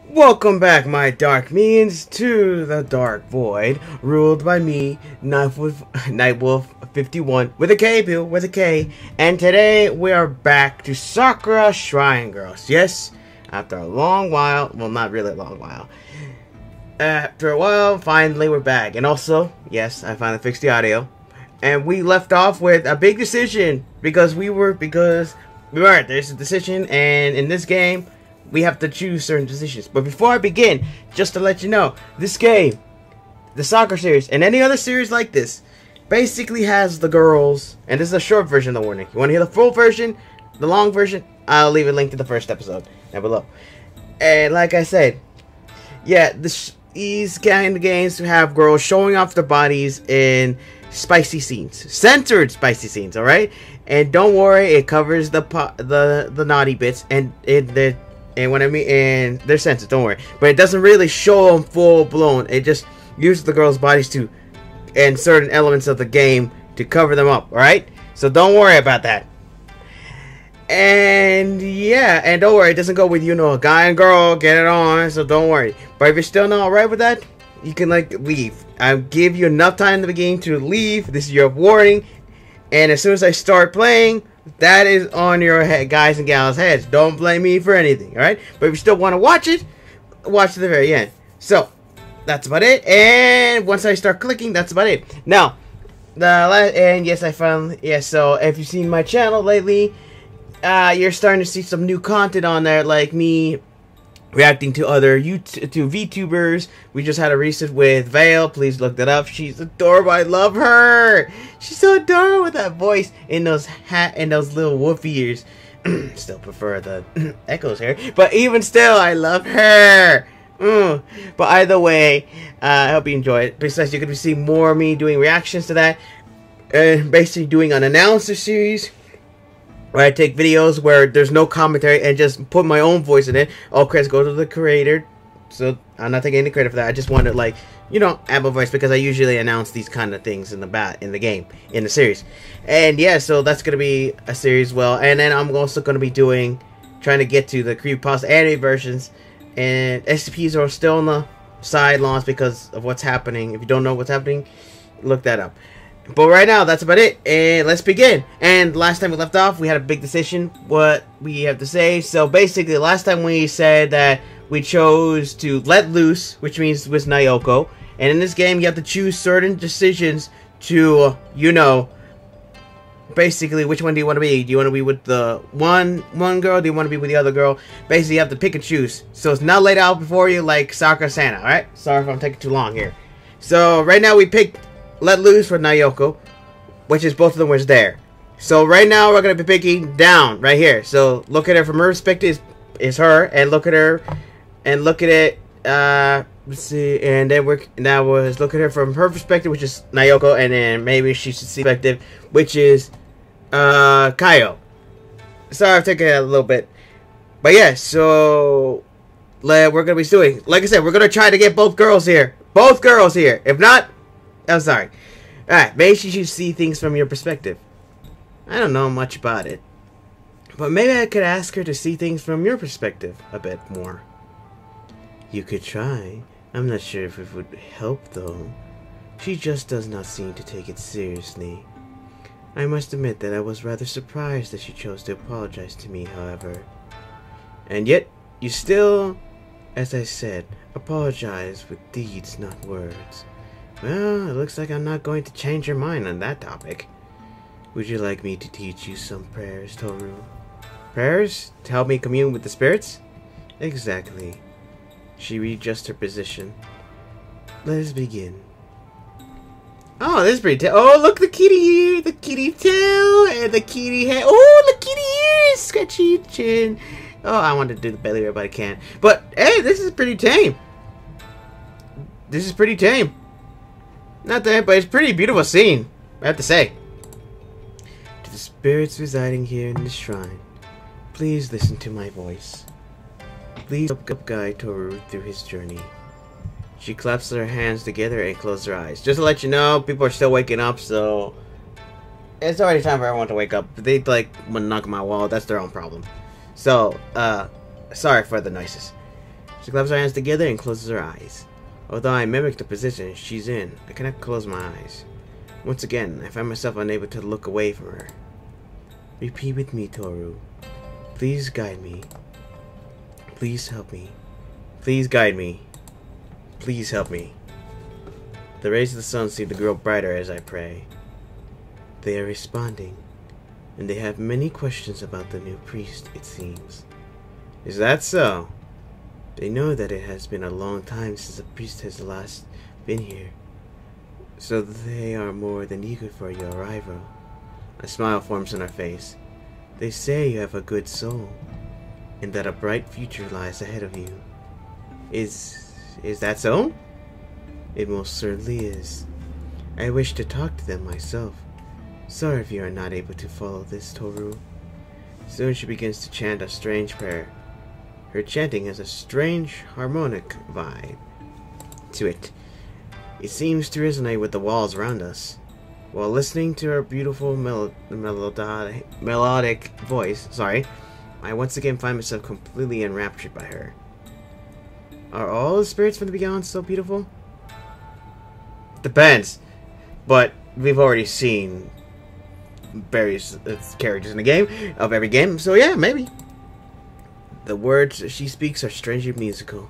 Welcome back, my dark minions, to the Dark Void, ruled by me, Nightwolf 51, with a K, Bill, with a K. And today, we are back to Sakura Shrine Girls. Yes, after a long while, well, not really a long while. After a while, finally, we're back. And also, yes, I finally fixed the audio. And we left off with a big decision, because we weren't, there's a decision, and in this game, we have to choose certain decisions. But before I begin, just to let you know, this game, the Sakura series, and any other series like this, basically has the girls, and this is a short version of the warning. You want to hear the full version, the long version, I'll leave a link to the first episode down below. And like I said, yeah, these kind of games have girls showing off their bodies in spicy scenes, censored spicy scenes, alright? And don't worry, it covers the naughty bits, and they're censored, don't worry. But it doesn't really show them full blown. It just uses the girls' bodies to, and certain elements of the game to cover them up, alright? So don't worry about that. And yeah, and don't worry, it doesn't go with, you know, a guy and girl, get it on, so don't worry. But if you're still not alright with that, you can, like, leave. I'll give you enough time in the beginning to leave. This is your warning. And as soon as I start playing, that is on your head, guys and gals' heads. Don't blame me for anything, alright? But if you still want to watch it, watch to the very end. So, that's about it. And once I start clicking, that's about it. Now, yes, I found, yeah, so if you've seen my channel lately, you're starting to see some new content on there, like me reacting to other VTubers. We just had a recent with Vale. Please look that up. She's adorable. I love her. She's so adorable with that voice and those little wolf ears. Still prefer the Echo's hair, but even still, I love her. But either way, I hope you enjoy it. Besides, you're gonna see more of me doing reactions to that, basically doing an announcer series, where I take videos where there's no commentary and just put my own voice in it. All credits go to the creator, so I'm not taking any credit for that. I just wanted, like, you know, add my voice because I usually announce these kind of things in the game, in the series. And yeah, so that's gonna be a series, well. And then I'm also gonna be trying to get to the creepypasta anime versions, and SCPs are still on the side launch because of what's happening. If you don't know what's happening, look that up. But right now, that's about it, and let's begin. And last time we left off, we had a big decision, what we have to say. So basically, last time we said that we chose to let loose, which means with Naoko. And in this game, you have to choose certain decisions to, you know, basically, which one do you want to be? Do you want to be with the one girl? Do you want to be with the other girl? Basically, you have to pick and choose. So it's not laid out before you like Sakura Sana, alright? Sorry if I'm taking too long here. So right now, we picked let loose for Naoko, which is both of them was there. So right now we're gonna be picking down right here. So look at her from her perspective is her, and look at her, and look at it. Let's see, and then look at her from her perspective, which is Naoko, and then maybe she should see perspective, which is Kaio. Sorry, I've taken it a little bit, but yeah. So we're gonna be doing, like I said, we're gonna try to get both girls here. If not, I'm sorry. Alright, maybe you should see things from your perspective. I don't know much about it, but maybe I could ask her to see things from your perspective a bit more. You could try. I'm not sure if it would help, though. She just does not seem to take it seriously. I must admit that I was rather surprised that she chose to apologize to me, however. And yet, you still, as I said, apologize with deeds, not words. Well, it looks like I'm not going to change your mind on that topic. Would you like me to teach you some prayers, Toru? Prayers? To help me commune with the spirits? Exactly. She readjusts her position. Let us begin. Oh, this is pretty oh, look, the kitty here, the kitty tail, and the kitty head. Oh, the kitty ears, sketchy chin. Oh, I wanted to do the belly rub, but I can't. But, hey, this is pretty tame. Not that, but it's a pretty beautiful scene, I have to say. To the spirits residing here in this shrine, please listen to my voice. Please help guide Toru through his journey. She claps her hands together and closes her eyes. Just to let you know, people are still waking up, so it's already time for everyone to wake up. If they like want to knock on my wall, that's their own problem. So, sorry for the noises. She claps her hands together and closes her eyes. Although I mimic the position she's in, I cannot close my eyes. Once again, I find myself unable to look away from her. Repeat with me, Toru. Please guide me. Please help me. Please guide me. Please help me. The rays of the sun seem to grow brighter as I pray. They are responding, and they have many questions about the new priest, it seems. Is that so? They know that it has been a long time since the priest has last been here, so they are more than eager for your arrival. A smile forms on her face. They say you have a good soul, and that a bright future lies ahead of you. Is that so? It most certainly is. I wish to talk to them myself. Sorry if you are not able to follow this, Toru. Soon she begins to chant a strange prayer. Her chanting has a strange harmonic vibe to it. It seems to resonate with the walls around us. While listening to her beautiful melodic voice, I once again find myself completely enraptured by her. Are all the spirits from the beyond so beautiful? Depends. But we've already seen various characters in the game, of every game, so yeah, maybe. The words she speaks are strangely musical.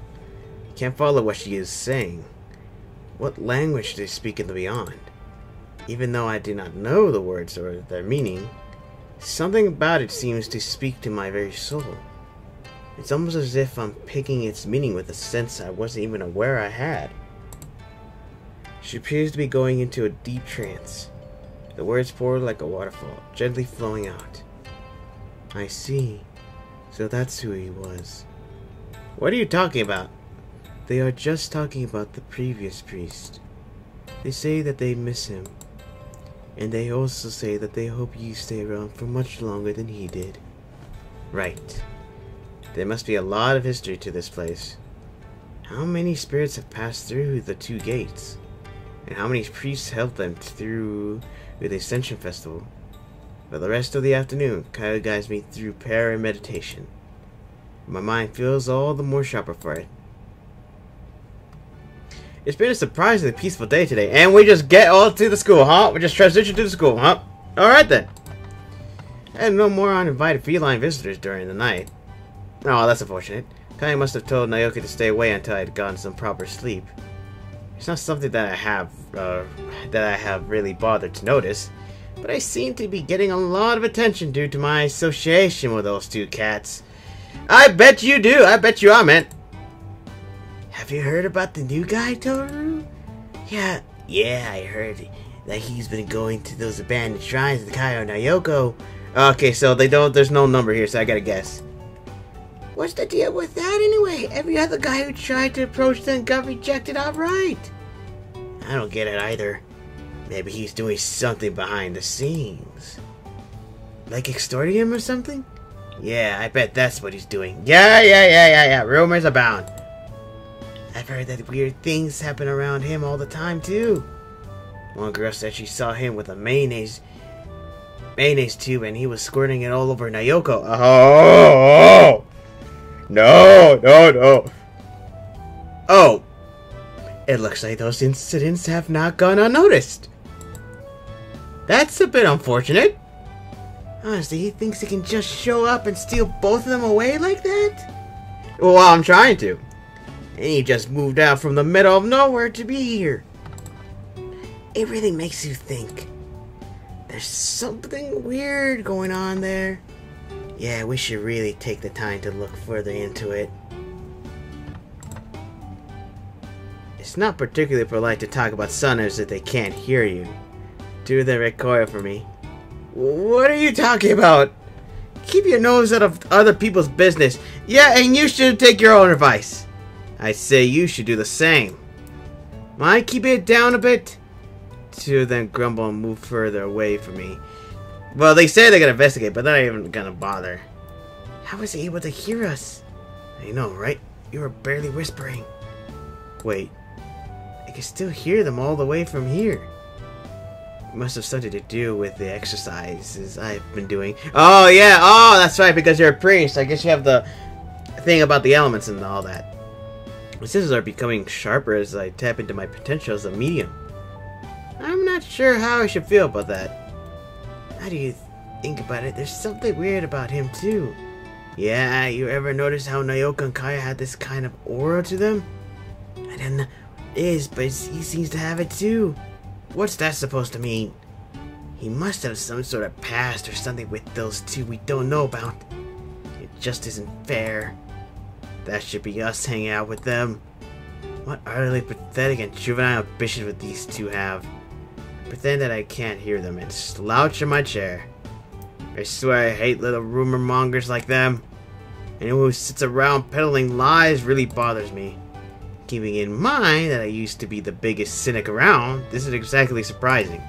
Can't follow what she is saying. What language do they speak in the beyond? Even though I do not know the words or their meaning, something about it seems to speak to my very soul. It's almost as if I'm picking its meaning with a sense I wasn't even aware I had. She appears to be going into a deep trance. The words pour like a waterfall, gently flowing out. I see. So that's who he was. What are you talking about? They are just talking about the previous priest. They say that they miss him. And they also say that they hope you stay around for much longer than he did. Right. There must be a lot of history to this place. How many spirits have passed through the 2 gates? And how many priests helped them through the Ascension Festival? For the rest of the afternoon, Kyle guides me through prayer and meditation. My mind feels all the more sharper for it. It's been a surprisingly peaceful day today, and we just get all to the school, huh? We just transition to the school, huh? Alright then. I had no more uninvited feline visitors during the night. Oh, that's unfortunate. Kai must have told Naoki to stay away until I had gotten some proper sleep. It's not something that I have really bothered to notice, but I seem to be getting a lot of attention due to my association with those 2 cats. I bet you do. I bet you are, man. Have you heard about the new guy, Toru? Yeah, I heard that he's been going to those abandoned shrines with Kai or Nayoko. Okay, so there's no number here, so I gotta guess. What's the deal with that anyway? Every other guy who tried to approach them got rejected outright. I don't get it either. Maybe he's doing something behind the scenes. Like extorting him or something? Yeah, I bet that's what he's doing. Yeah. Rumors abound. I've heard that weird things happen around him all the time too. One girl said she saw him with a mayonnaise tube and he was squirting it all over Nayoko. Oh! No. Oh. It looks like those incidents have not gone unnoticed. That's a bit unfortunate. Honestly, he thinks he can just show up and steal both of them away like that? Well, I'm trying to. And he just moved out from the middle of nowhere to be here. It really makes you think. There's something weird going on there. Yeah, we should really take the time to look further into it. It's not particularly polite to talk about Sunners if they can't hear you. Do the recoil for me. What are you talking about? Keep your nose out of other people's business. Yeah, and you should take your own advice. I say you should do the same. Mind keeping it down a bit? Two of them grumble and move further away from me. Well, they say they're gonna investigate, but they're not even gonna bother. How was he able to hear us? I know, right? You were barely whispering. Wait. I can still hear them all the way from here. It must have something to do with the exercises I've been doing. Oh, yeah. Oh, that's right, because you're a priest. I guess you have the thing about the elements and all that. My senses are becoming sharper as I tap into my potential as a medium. I'm not sure how I should feel about that. How do you think about it? There's something weird about him too. Yeah, you ever notice how Naoka and Kaya had this kind of aura to them? I don't know what it is, but he seems to have it too. What's that supposed to mean? He must have some sort of past or something with those two we don't know about. It just isn't fair. That should be us hanging out with them. What utterly pathetic and juvenile ambitions would these two have? Pretend that I can't hear them and slouch in my chair. I swear I hate little rumor mongers like them. Anyone who sits around peddling lies really bothers me. Keeping in mind that I used to be the biggest cynic around, this is exactly surprising.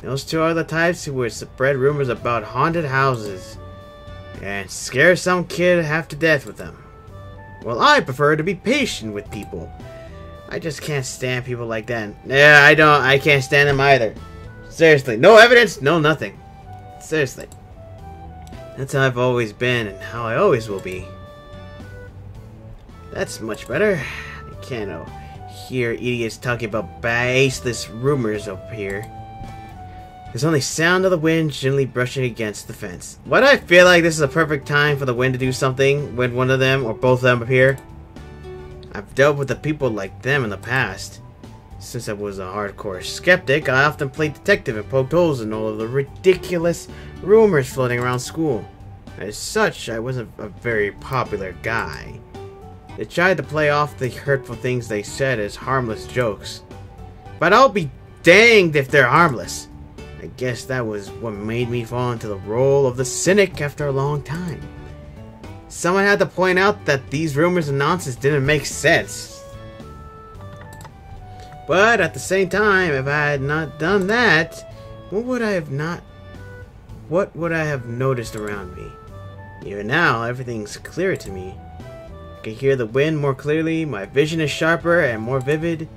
Those two are the types who would spread rumors about haunted houses and scare some kid half to death with them. Well, I prefer to be patient with people. I just can't stand people like that. Yeah, I can't stand them either. Seriously, no evidence, no nothing. Seriously. That's how I've always been and how I always will be. That's much better. I can't hear idiots talking about baseless rumors up here. There's only sound of the wind gently brushing against the fence. Why do I feel like this is a perfect time for the wind to do something when one of them or both of them appear? I've dealt with the people like them in the past. Since I was a hardcore skeptic, I often played detective and poked holes in all of the ridiculous rumors floating around school. As such, I wasn't a very popular guy. They tried to play off the hurtful things they said as harmless jokes. But I'll be danged if they're harmless. I guess that was what made me fall into the role of the cynic after a long time. Someone had to point out that these rumors and nonsense didn't make sense. But at the same time, if I had not done that, what would I have noticed around me? Even now, everything's clearer to me. I can hear the wind more clearly, my vision is sharper and more vivid.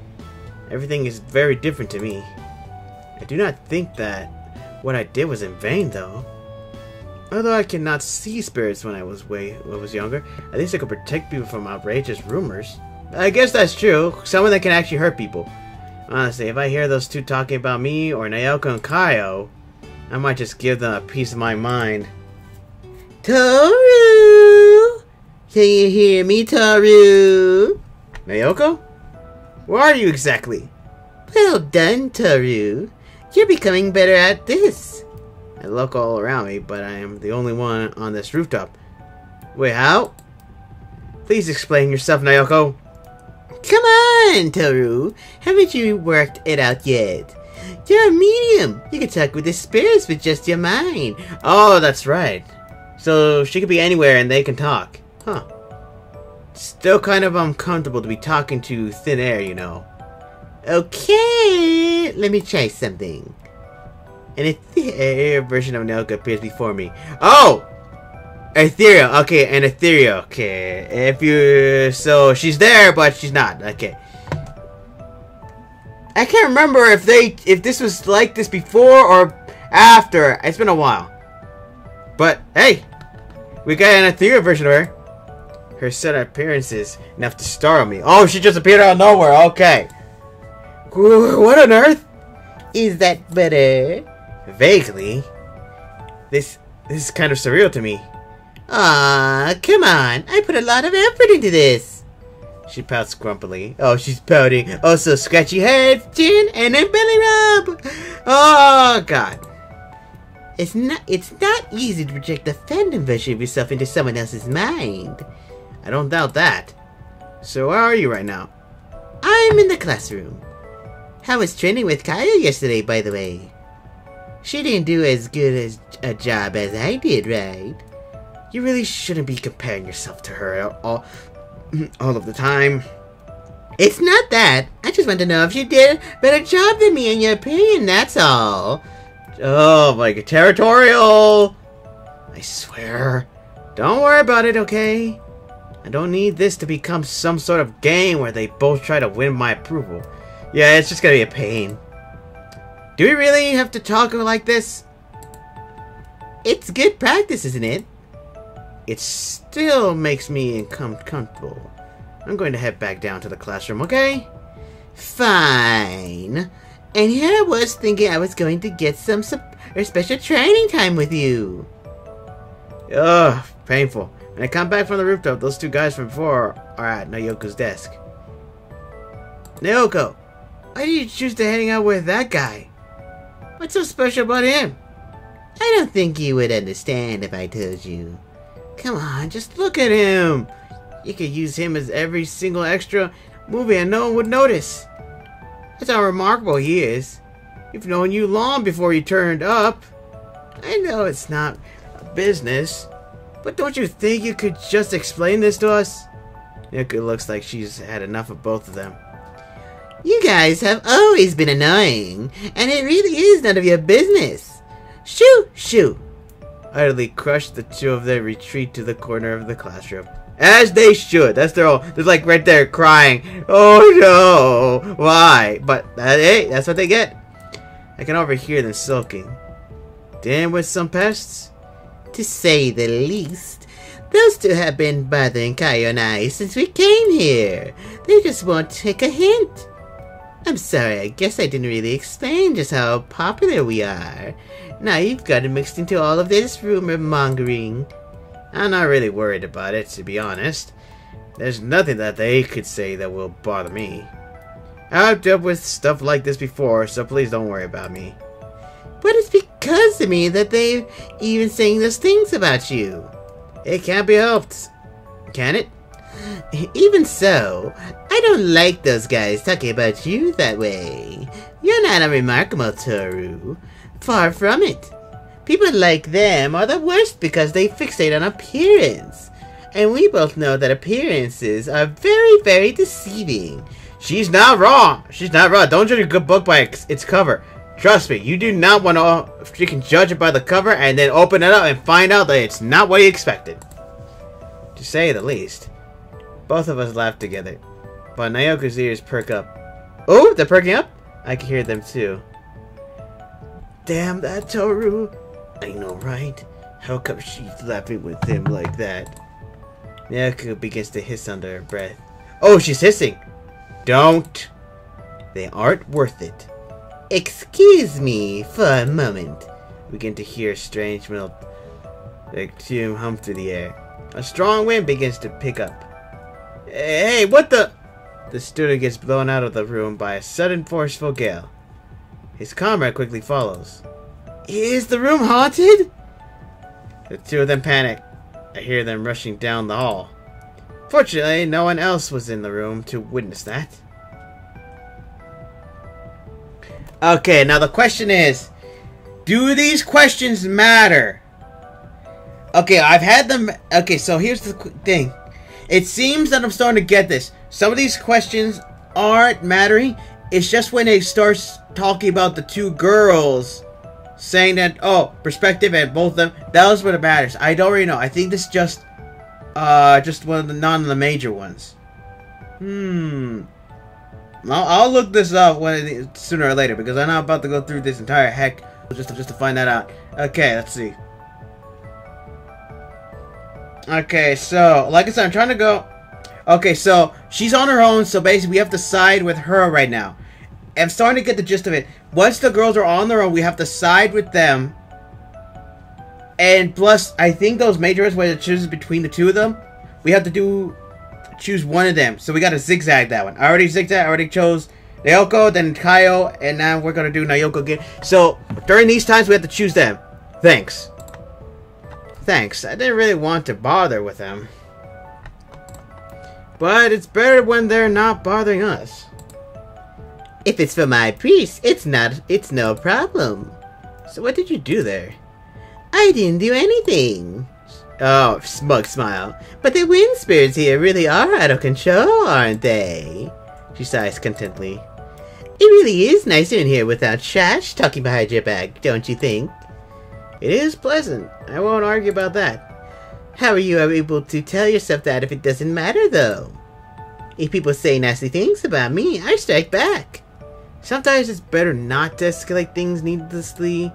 Everything is very different to me. I do not think that what I did was in vain, though. Although I cannot see spirits when I was younger, at least I could protect people from outrageous rumors. I guess that's true. Some of them can actually hurt people. Honestly, if I hear those two talking about me or Naoka and Kaio, I might just give them a piece of my mind. Toru! Can you hear me, Toru? Naoka? Where are you exactly? Well done, Toru. You're becoming better at this. I look all around me, but I am the only one on this rooftop. Wait, how? Please explain yourself, Naoko. Come on, Toru. Haven't you worked it out yet? You're a medium. You can talk with the spirits with just your mind. Oh, that's right. So she could be anywhere and they can talk. Huh. Still kind of uncomfortable to be talking to thin air, you know. Okay, let me try something. An ethereal version of Naoka appears before me. Oh! Ethereal, okay, an ethereal, okay. So she's there, but she's not, okay. I can't remember if this was like this before or after. It's been a while. But, hey! We got an ethereal version of her. Her sudden appearance is enough to startle me. Oh, she just appeared out of nowhere, okay. What on earth? Is that better? Vaguely. This is kind of surreal to me. Ah, come on. I put a lot of effort into this. She pouts grumpily. Oh, she's pouting. Also, scratchy head, chin, and a belly rub. Oh, God. It's not easy to project the fandom version of yourself into someone else's mind. I don't doubt that. So where are you right now? I'm in the classroom. How was training with Kaya yesterday, by the way? She didn't do as good as a job as I did, right? You really shouldn't be comparing yourself to her all of the time. It's not that. I just want to know if she did a better job than me in your opinion, that's all. Oh, my God, territorial! I swear. Don't worry about it, okay? I don't need this to become some sort of game where they both try to win my approval. Yeah, it's just gonna be a pain. Do we really have to talk like this? It's good practice, isn't it? It still makes me uncomfortable. I'm going to head back down to the classroom, okay? Fine. And here I was thinking I was going to get some special training time with you. Ugh, painful. When I come back from the rooftop, those two guys from before are at Naoko's desk. Naoko, why did you choose to hang out with that guy? What's so special about him? I don't think you would understand if I told you. Come on, just look at him. You could use him as every single extra movie and no one would notice. That's how remarkable he is. We've known you long before you turned up. I know it's not a business, but don't you think you could just explain this to us? It looks like she's had enough of both of them. You guys have always been annoying, and it really is none of your business. Shoo! Shoo! Utterly crushed, the two of them retreat to the corner of the classroom. As they should. They're like right there crying. Oh no! Why? But hey, that's what they get. I can overhear them sulking. Damn with some pests? To say the least. Those two have been bothering Kaio and I since we came here. They just won't take a hint. I'm sorry, I guess I didn't really explain just how popular we are. Now you've gotten mixed into all of this rumor mongering. I'm not really worried about it, to be honest. There's nothing that they could say that will bother me. I've dealt with stuff like this before, so please don't worry about me. But it's because of me that they've even saying those things about you. It can't be helped, can it? Even so, I don't like those guys talking about you that way. You're not unremarkable, Toru. Far from it. People like them are the worst because they fixate on appearance. And we both know that appearances are very, very deceiving. She's not wrong. She's not wrong. Don't judge a good book by its cover. Trust me, you do not want to... You can judge it by the cover and then open it up and find out that it's not what you expected. To say the least. Both of us laughed together. But Naoko's ears perk up. Oh, they're perking up? I can hear them too. Damn that Toru. I know, right? How come she's laughing with him like that? Naoko begins to hiss under her breath. Oh, she's hissing! Don't! They aren't worth it. Excuse me for a moment. We begin to hear a strange little tune hum through the air. A strong wind begins to pick up. Hey, what the? The student gets blown out of the room by a sudden forceful gale. His comrade quickly follows. Is the room haunted? The two of them panic. I hear them rushing down the hall. Fortunately, no one else was in the room to witness that. Okay, now the question is, do these questions matter? Okay, I've had them... Okay, so here's the thing. It seems that I'm starting to get this. Some of these questions aren't mattering. It's just when it starts talking about the two girls saying that, oh, perspective and both of them, that's what it matters. I don't really know. I think this is just one of the none of the major ones. I'll look this up sooner or later because I'm not about to go through this entire heck just to find that out. Okay, let's see. Okay, so like I said, I'm trying to go. Okay, so she's on her own, so basically we have to side with her right now. I'm starting to get the gist of it. Once the girls are on their own, we have to side with them. And plus, I think those majors where it chooses between the two of them, we have to choose one of them. So we got to zigzag that one. I already zigzagged. I already chose Naoko, then Kaio, and now we're going to do Naoko again. So during these times, we have to choose them. Thanks. Thanks. I didn't really want to bother with them. But it's better when they're not bothering us. If it's for my priest, it's no problem. So what did you do there? I didn't do anything. Oh, smug smile. But the wind spirits here really are out of control, aren't they? She sighs contentedly. It really is nicer in here without trash talking behind your back, don't you think? It is pleasant. I won't argue about that. How are you able to tell yourself that if it doesn't matter, though? If people say nasty things about me, I strike back. Sometimes it's better not to escalate things needlessly.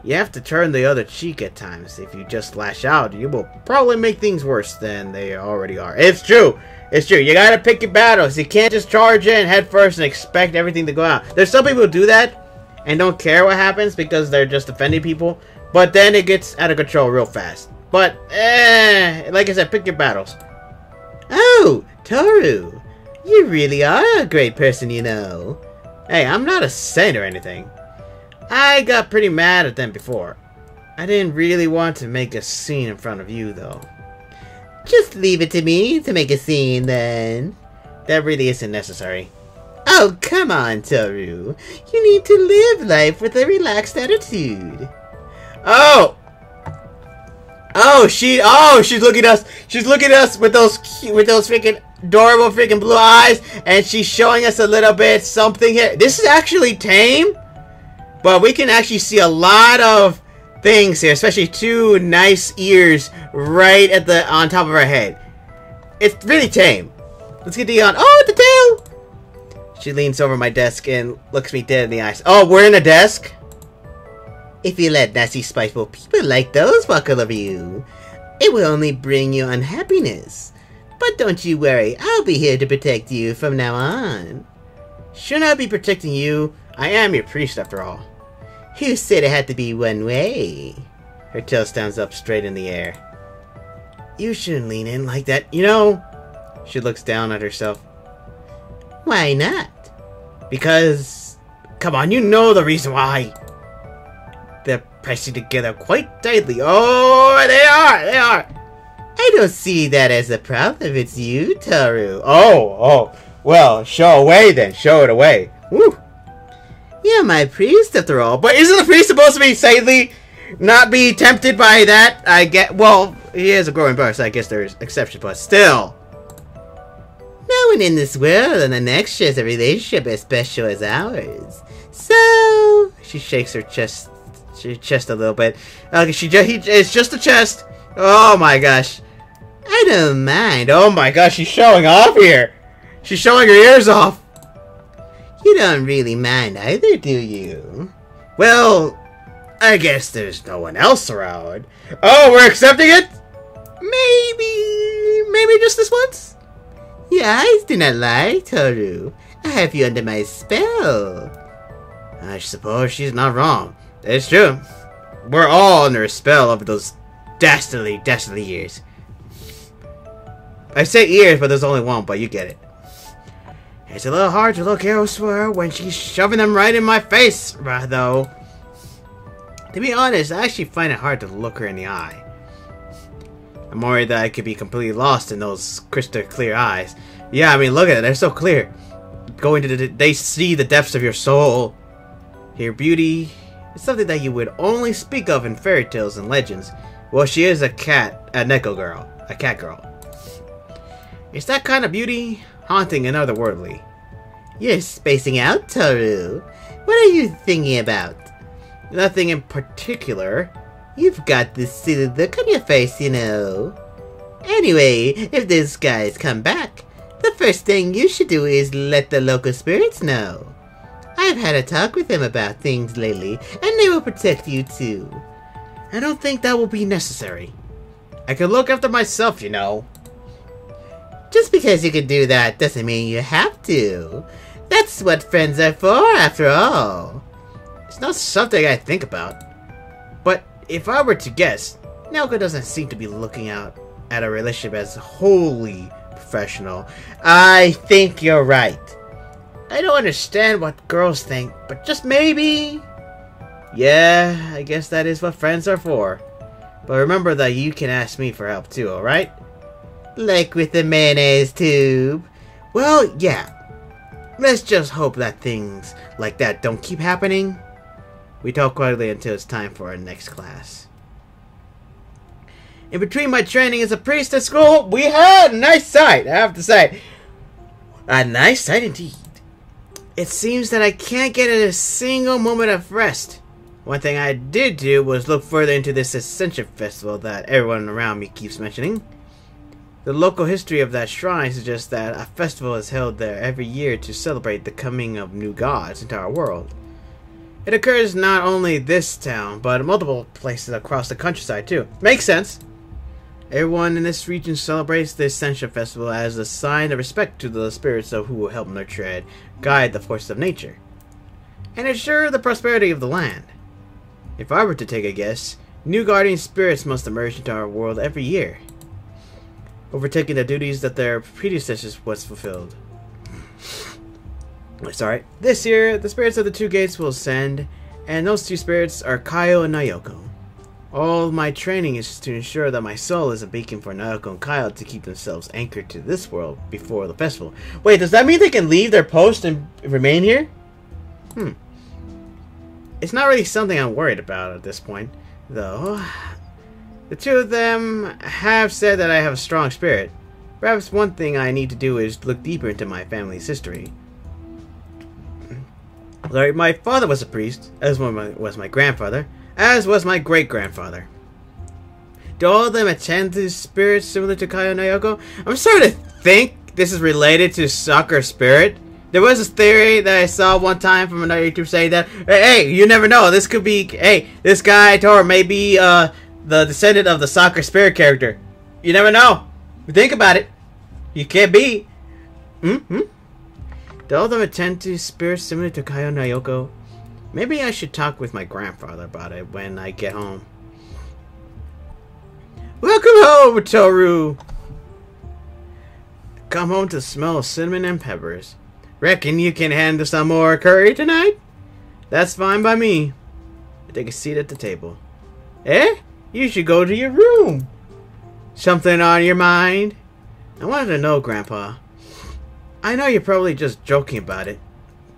You have to turn the other cheek at times. If you just lash out, you will probably make things worse than they already are. It's true. It's true. You gotta pick your battles. You can't just charge in head first and expect everything to go out. There's some people who do that and don't care what happens because they're just offending people. But then it gets out of control real fast. But, like I said, pick your battles. Oh, Toru. You really are a great person, you know. Hey, I'm not a saint or anything. I got pretty mad at them before. I didn't really want to make a scene in front of you, though. Just leave it to me to make a scene, then. That really isn't necessary. Oh, come on, Toru. You need to live life with a relaxed attitude. Oh! She's looking at us. She's looking at us with those freaking adorable freaking blue eyes, and she's showing us a little bit something here. This is actually tame. But we can actually see a lot of things here, especially two nice ears right at on top of her head. It's really tame. Let's get Dion. Oh, the tail! She leans over my desk and looks me dead in the eyes. Oh, we're in a desk? If you let nasty, spiteful people like those walk all over you, it will only bring you unhappiness. But don't you worry, I'll be here to protect you from now on. Shouldn't I be protecting you? I am your priest, after all. Who said it had to be one way? Her tail stands up straight in the air. You shouldn't lean in like that, you know? She looks down at herself. Why not? Because... Come on, you know the reason why. They're pressing together quite tightly. Oh, they are! I don't see that as a problem if it's you, Toru. Oh. Well, show away then. Show it away. Woo! You're my priest after all. But isn't the priest supposed to be saintly? Not be tempted by that? I get. Well, he is a growing bird, so I guess there's exceptions, but still. No one in this world and the next shares a relationship as special as ours. So she shakes her chest a little bit. Okay, it's just a chest. Oh my gosh. I don't mind. Oh my gosh, she's showing off here. She's showing her ears off. You don't really mind either, do you? Well, I guess there's no one else around. Oh, we're accepting it? Maybe just this once? Your eyes do not lie, Toru. I have you under my spell. I suppose she's not wrong. It's true. We're all under a spell of those dastardly ears. I say ears, but there's only one, but you get it. It's a little hard to look elsewhere when she's shoving them right in my face, though. To be honest, I actually find it hard to look her in the eye. I'm worried that I could be completely lost in those crystal clear eyes. Yeah, I mean, look at it. They're so clear. They see the depths of your soul. Your beauty is something that you would only speak of in fairy tales and legends. Well, she is a Neko girl. A cat girl. It's that kind of beauty, haunting and otherworldly. You're spacing out, Toru. What are you thinking about? Nothing in particular. You've got this silly look on your face, you know. Anyway, if those guys come back, the first thing you should do is let the local spirits know. I've had a talk with them about things lately, and they will protect you too. I don't think that will be necessary. I can look after myself, you know. Just because you can do that doesn't mean you have to. That's what friends are for, after all. It's not something I think about. But if I were to guess, Naoko doesn't seem to be looking out at a relationship as wholly professional. I think you're right. I don't understand what girls think, but just maybe... Yeah, I guess that is what friends are for. But remember that you can ask me for help too, alright? Like with the mayonnaise tube. Well, yeah. Let's just hope that things like that don't keep happening. We talk quietly until it's time for our next class. In between my training as a priest at school, we had a nice sight, I have to say. A nice sight indeed. It seems that I can't get a single moment of rest. One thing I did do was look further into this Ascension Festival that everyone around me keeps mentioning. The local history of that shrine suggests that a festival is held there every year to celebrate the coming of new gods into our world. It occurs not only this town, but multiple places across the countryside too. Makes sense. Everyone in this region celebrates the Ascension Festival as a sign of respect to the spirits of who will help nurture and guide the forces of nature, and ensure the prosperity of the land. If I were to take a guess, new guardian spirits must emerge into our world every year, overtaking the duties that their predecessors was fulfilled. Sorry. This year, the spirits of the two gates will ascend, and those two spirits are Kaio and Nayoko. All of my training is to ensure that my soul is a beacon for Nayoko and Kaio to keep themselves anchored to this world before the festival. Wait, does that mean they can leave their post and remain here? It's not really something I'm worried about at this point, though. The two of them have said that I have a strong spirit. Perhaps one thing I need to do is look deeper into my family's history. My father was a priest, as was my grandfather, as was my great-grandfather. Do all of them attend to spirits similar to Kaio and Nayoko? I'm starting to think this is related to Sakura's spirit. There was this theory that I saw one time from another YouTuber saying that, hey, you never know, this could be, hey, this guy, Tora, may be the descendant of the Sakura spirit character. You never know. Think about it. You can't be. Do all of them attend to spirits similar to Kaio and Nayoko? Maybe I should talk with my grandfather about it when I get home. Welcome home, Toru! Come home to the smell of cinnamon and peppers. Reckon you can handle some more curry tonight? That's fine by me. I take a seat at the table. Eh? You should go to your room. Something on your mind? I wanted to know, Grandpa. I know you're probably just joking about it,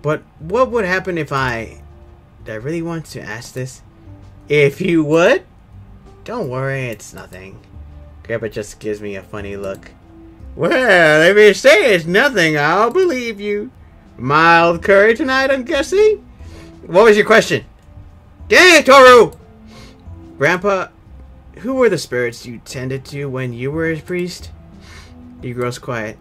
but what would happen if I really want to ask this? If you would? Don't worry, it's nothing. Grandpa just gives me a funny look. Well, if you say it's nothing, I'll believe you. Mild curry tonight, I'm guessing? What was your question? Dang it, Toru! Grandpa, who were the spirits you tended to when you were a priest? He grows quiet.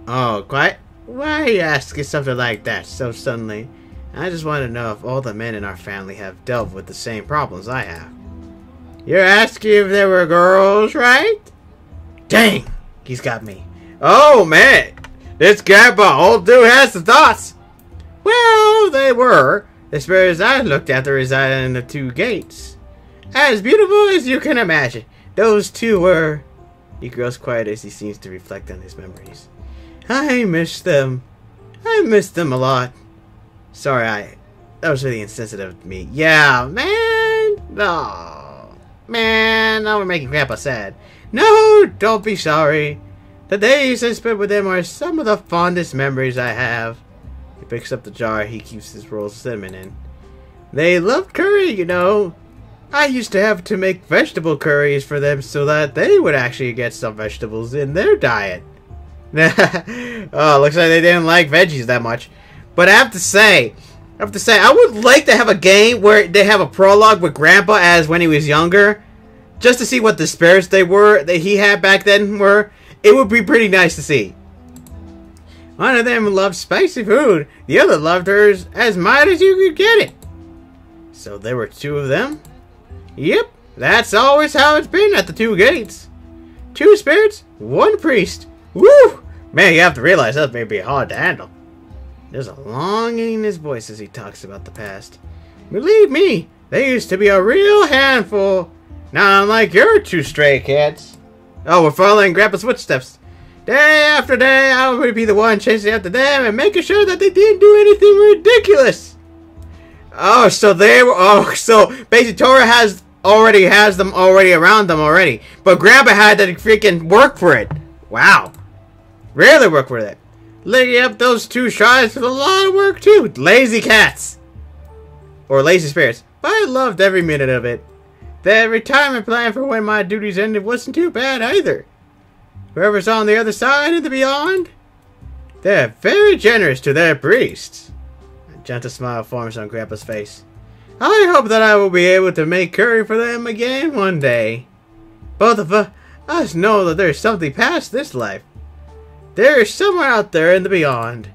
Oh, quiet? Why are you asking something like that so suddenly? I just want to know if all the men in our family have dealt with the same problems I have. You're asking if there were girls, right? Dang! He's got me. Oh, man! This grandpa, old dude has the thoughts! Well, they were. The spirits I looked after resided in the two gates. As beautiful as you can imagine. Those two were... He grows quiet as he seems to reflect on his memories. I miss them. I miss them a lot. Sorry, that was really insensitive of me. Yeah, man. No. Man, now we're making Grandpa sad. No, don't be sorry. The days I spent with them are some of the fondest memories I have. He picks up the jar he keeps his rolled cinnamon in. They loved curry, you know. I used to have to make vegetable curries for them so that they would actually get some vegetables in their diet. Oh, looks like they didn't like veggies that much. But I have to say, I would like to have a game where they have a prologue with Grandpa as when he was younger, just to see what the spirits that he had back then were. It would be pretty nice to see. One of them loved spicy food. The other loved hers as mild as you could get it. So there were two of them? Yep, that's always how it's been at the two gates. Two spirits, one priest. Woo! Man, you have to realize that may be hard to handle. There's a longing in his voice as he talks about the past. Believe me, they used to be a real handful. Not unlike your two stray cats. Oh, we're following Grandpa's footsteps. Day after day, I would be the one chasing after them and making sure that they didn't do anything ridiculous. Oh, so they were... Oh, so basically Tora has them around them already. But Grandpa had to freaking work for it. Wow. Really work for it. Licking up those two shrines was a lot of work too. Lazy cats. Or lazy spirits. But I loved every minute of it. The retirement plan for when my duties ended wasn't too bad either. Whoever's on the other side and the beyond, they're very generous to their priests. A gentle smile forms on Grandpa's face. I hope that I will be able to make curry for them again one day. Both of us know that there's something past this life. There is somewhere out there in the beyond.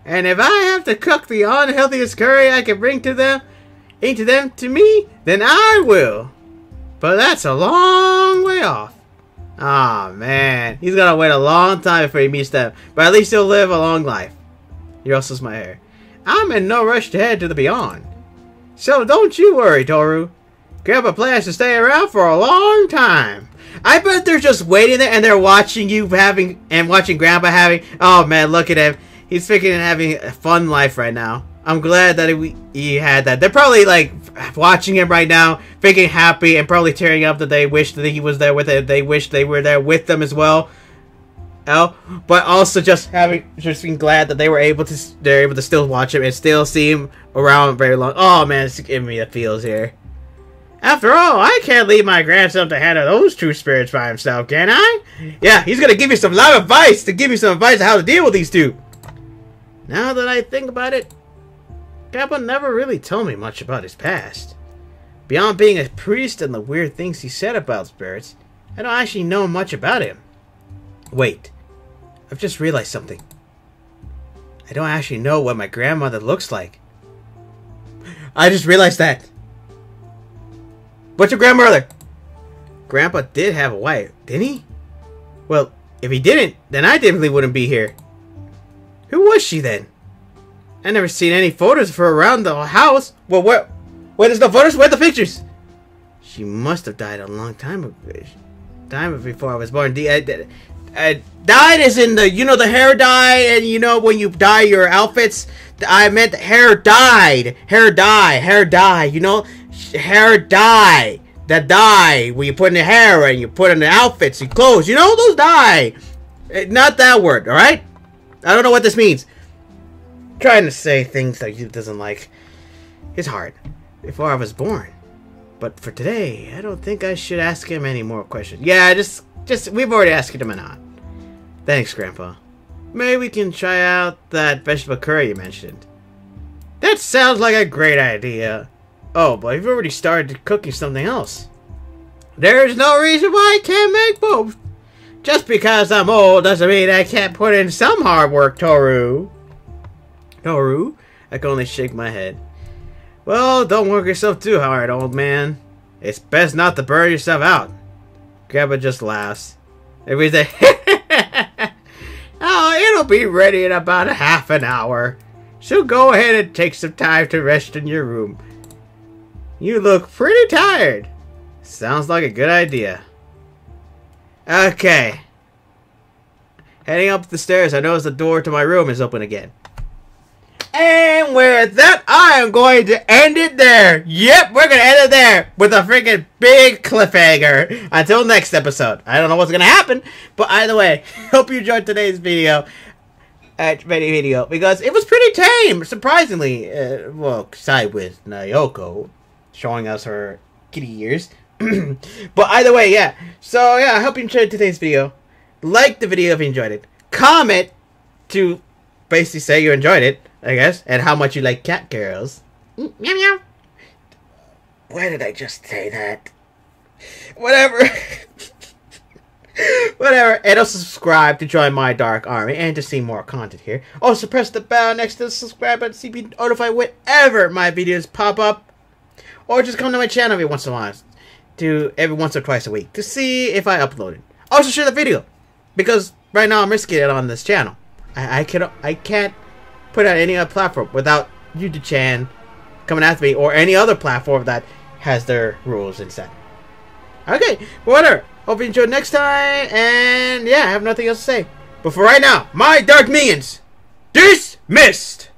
And if I have to cook the unhealthiest curry I can bring to them, to me, then I will. But that's a long way off. Ah, man. He's gonna wait a long time before he meets them. But at least he'll live a long life. Here also is my hair. I'm in no rush to head to the beyond. So don't you worry, Toru. Grandpa plans to stay around for a long time. I bet they're just waiting there and they're watching you watching Grandpa having... Oh, man, look at him. He's thinking of having a fun life right now. I'm glad that he had that. They're probably, like, watching him right now, thinking happy, and probably tearing up that they wish that he was there with it. They wish they were there with them as well. But also just being glad that they're able to still watch him and still see him around very long. Oh, man, it's giving me the feels here. After all, I can't leave my grandson to handle those two spirits by himself, can I? Yeah, he's gonna give you some live advice to give you some advice on how to deal with these two. Now that I think about it, Grandpa never really told me much about his past. Beyond being a priest and the weird things he said about spirits, I don't actually know much about him. Wait, I've just realized something. I don't actually know what my grandmother looks like. I just realized that. What's your grandmother? Grandpa did have a wife, didn't he? Well, if he didn't, then I definitely wouldn't be here. Who was she then? I never seen any photos of her around the house. Well, where there's no photos? Where are the pictures? She must have died a long time ago. Time before I was born. Died is in the, you know, the hair dye, and you know when you dye your outfits. I meant hair dyed. Hair dye, you know? Hair dye. That dye where you put in the hair and you put in the outfits and clothes. You know those dye. Not that word, alright? I don't know what this means. Trying to say things that he doesn't like. It's hard. Before I was born. But for today, I don't think I should ask him any more questions. Yeah, just we've already asked him enough. Thanks, Grandpa. Maybe we can try out that vegetable curry you mentioned. That sounds like a great idea. Oh, but you've already started cooking something else. There's no reason why I can't make both. Just because I'm old doesn't mean I can't put in some hard work, Toru. Toru? I can only shake my head. Well, don't work yourself too hard, old man. It's best not to burn yourself out. Grandpa just laughs. Everything. Oh, it'll be ready in about a half an hour. So go ahead and take some time to rest in your room. You look pretty tired. Sounds like a good idea. Okay. Heading up the stairs, I notice the door to my room is open again. And with that, I am going to end it there. Yep, we're going to end it there with a freaking big cliffhanger. Until next episode. I don't know what's going to happen. But either way, hope you enjoyed today's video. Because it was pretty tame, surprisingly. Well, aside with Nayoko showing us her kitty ears. But either way, yeah. So, yeah, I hope you enjoyed today's video. Like the video if you enjoyed it. Comment to basically say you enjoyed it, I guess, and how much you like cat girls. Meow meow. Why did I just say that? Whatever. Whatever. And also subscribe to join my dark army and to see more content here. Also press the bell next to the subscribe button to be notified whenever my videos pop up. Or just come to my channel every once in a while. Every once or twice a week to see if I upload it. Also share the video. Because right now I'm risking it on this channel. I can't put out any other platform without YouTube-chan coming after me, or any other platform that has their rules inside. Okay, whatever. Hope you enjoyed next time, and yeah, I have nothing else to say. But for right now, my dark minions, dismissed!